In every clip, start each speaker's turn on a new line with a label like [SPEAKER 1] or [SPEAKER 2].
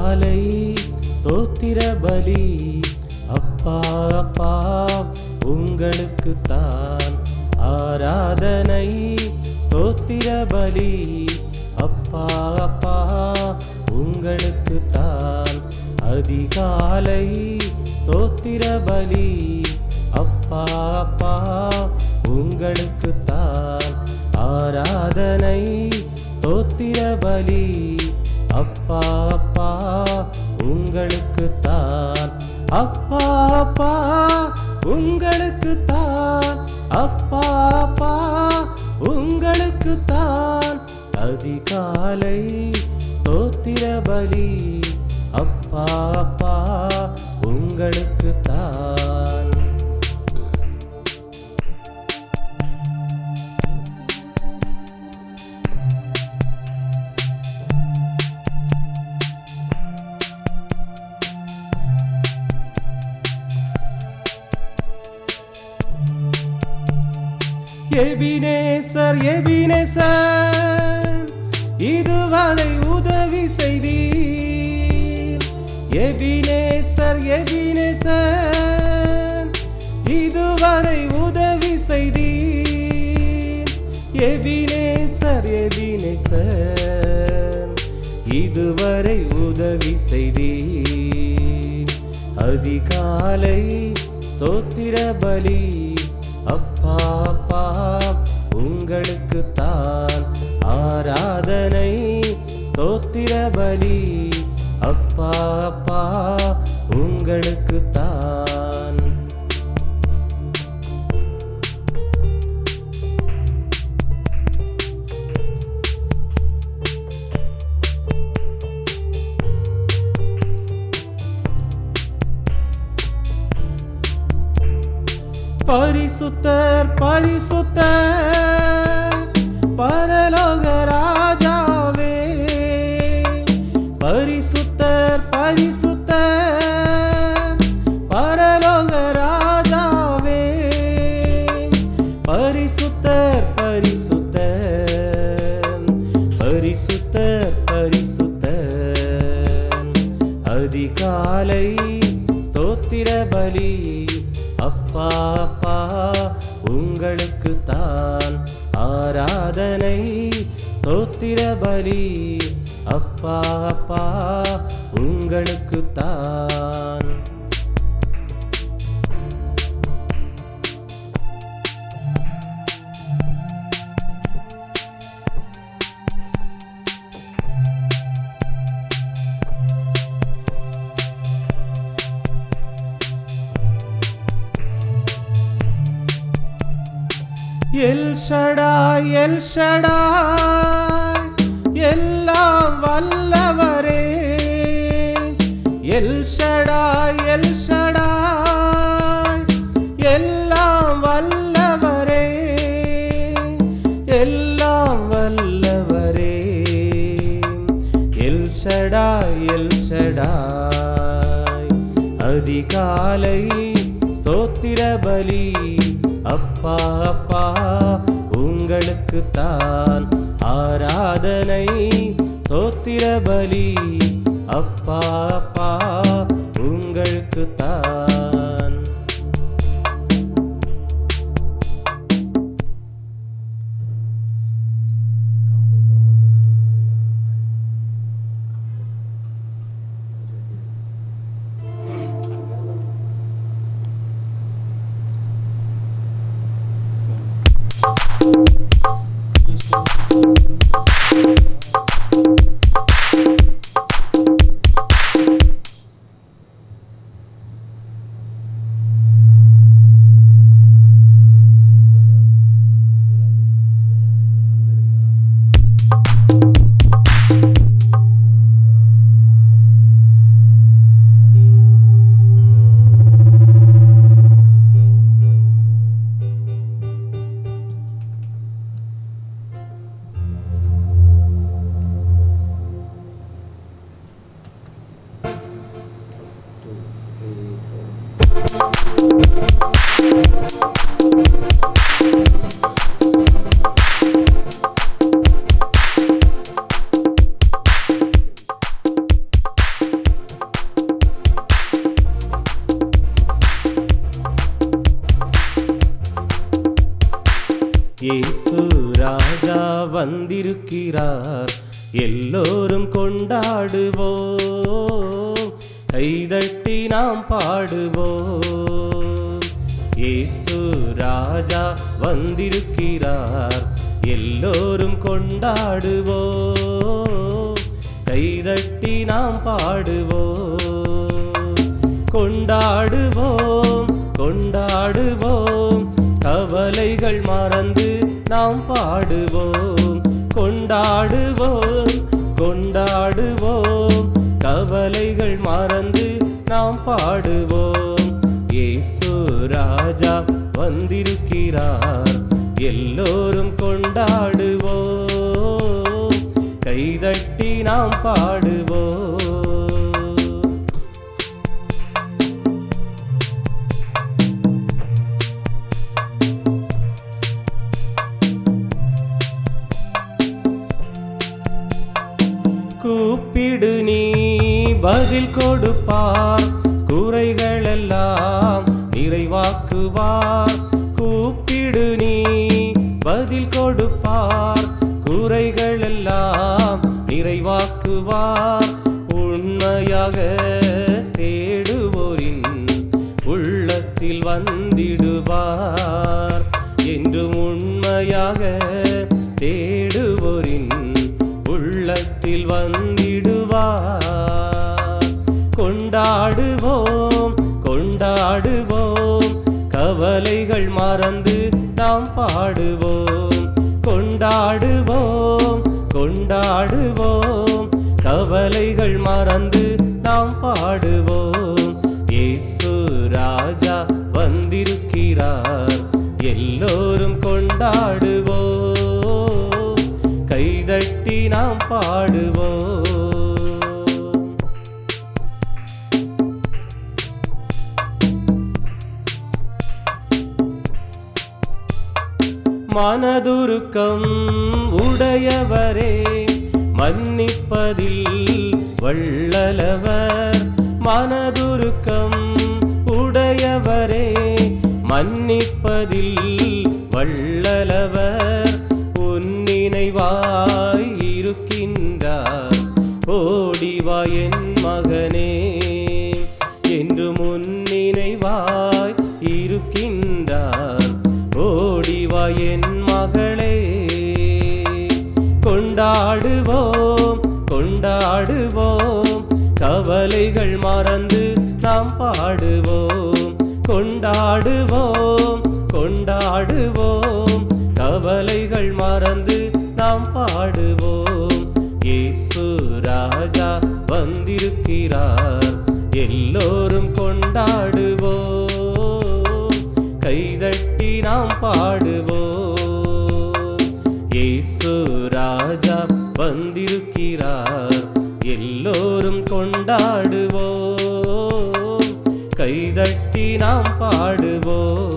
[SPEAKER 1] அதிகாலை ஸ்தோத்திர பலி அப்பா அப்பா உங்களுக்கு தான் ஆராதனை ஸ்தோத்திர பலி அப்பா அப்பா உங்களுக்கு தான் அதிகாலை ஸ்தோத்திர பலி அப்பா அப்பா உங்களுக்கு தான் ஆராதனை ஸ்தோத்திர பலி அப்பா அப்பா உங்களுக்கு தான் அப்பா அப்பா உங்களுக்கு தான் அப்பா அப்பா உங்களுக்கு தான் அதிகாலை ஸ்தோத்திர பலி அப்பா அப்பா உங்களுக்கு தான் எபினேசர் எபினேசர் இதுவரை உதவி செய்தீர் எபினேசர் எபினேசர் இதுவரை உதவி செய்தீர் எபினேசர் எபினேசர் இதுவரை உதவி செய்தீர் அதிகாலை ஸ்தோத்திர பலி அப்பா அப்பா உங்களுக்கு தான் ஆராதனை ஸ்தோத்திர பலி அப்பா அப்பா உங்களுக்கு தான் பரிசுத்தர் பரிசுத்தர் பரலோக ராஜாவே பரிசுத்தர் பரிசுத்தர் பரலோக ராஜாவே பரிசுத்தர் பரிசுத்தர் பரிசுத்தர் பரிசுத்தர் அதிகாலை ஸ்தோத்திர பலி அப்பா அப்பா உங்களுக்கு தான் ஆராதனை ஸ்தோத்திர பலி அப்பா அப்பா உங்களுக்கு தான் எல் ஷடாய் எல் ஷடாய் எல்லாம் வல்லவரே எல் ஷடாய் எல் ஷடாய் எல்லாம் வல்லவரே எல்லாம் வல்லவரே எல் ஷடாய் எல் ஷடாய் அதிகாலை ஸ்தோத்திர பலி அப்பா அப்பா உங்களுக்கு தான் ஆராதனை ஸ்தோத்திர பலி அப்பா அப்பா உங்களுக்கு தான் இயேசு ராஜா வந்திருக்கிறார், எல்லோரும் கொண்டாடுவோம், கைதட்டி நாம் பாடுவோம். இயேசு ராஜா வந்திருக்கிறார், எல்லோரும் கொண்டாடுவோம், கைதட்டி நாம் பாடுவோம். கொண்டாடுவோம் கொண்டாடுவோம், கவலைகள் மறந்து நாம் பாடுவோம். கொண்டாடுவோம் கொண்டாடுவோம், கவலைகள் மறந்து நாம் பாடுவோம். இயேசு ராஜா வந்திருக்கிறார், எல்லோரும் கொண்டாடுவோம், கைதட்டி நாம் பாடுவோம். கூப்பிடு நீ பதில் கொடுப்பார், குறைகளெல்லாம் நிறைவாக்குவார். கூப்பிடு நீ பதில் கொடுப்பார், குறைகளெல்லாம் நிறைவாக்குவார். உண்மையாக தேடுவோரின் உள்ளத்தில் வந்திடுவார், என்று உண்மையாக தேடுவோரின் உள்ளத்தில் வந்திடுவார். கொண்டாடுவோம் கொண்டாடுவோம், கவலைகள் மறந்து நாம் பாடுவோம். கொண்டாடுவோம் கொண்டாடுவோம், கவலைகள் மறந்து நாம் பாடுவோம். இயேசு ராஜா வந்திருக்கிறார், எல்லோரும் கொண்டாடுவோம், கைதட்டி நாம் பாடுவோம். மனதுருக்கம் உடையவரே, மன்னிப்பதில் வள்ளலவர். மனதுருக்கம் உடையவரே, மன்னிப்பதில் வள்ளலவர். உன்னினைவாய் இருக்கின்றார், ஓடிவா என் மகனே, என்று முன்னினைவாய் இருக்கின்றார், ஓடிவா என் மகளே. கொண்டாடுவோம் கொண்டாடுவோம், கவலைகள் மறந்து நாம் பாடுவோம். கொண்டாடுவோம் கொண்டாடுவோம், கவலைகள் மறந்து நாம் பாடுவோம். இயேசு ராஜா வந்திருக்கிறார், எல்லோரும் கொண்டாடுவோம், கைதட்டி நாம் பாடுவோம். இயேசு ராஜா வந்திருக்கிறார், எல்லோரும் கொண்டாடுவோம், கைதட்டி நாம் பாடுவோம்.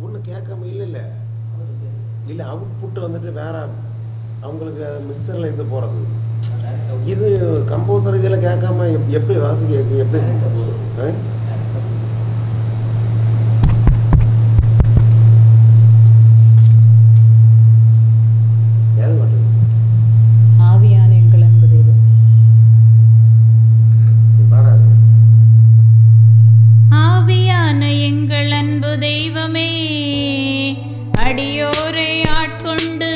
[SPEAKER 2] ஒன்று கேட்காம இல்லை அவுட்புட்டு வந்துட்டு வேற அவங்களுக்கு மிக்சரில் இருந்து போகிறது. இது கம்போசர் இதில் கேட்காம எப்படி வாசிக்க எப்படி
[SPEAKER 3] ஆவியான எங்கள் அன்பு தெய்வம், ஆவியான எங்கள் அன்பு தெய்வமே, அடியோரை ஆட்கொண்டு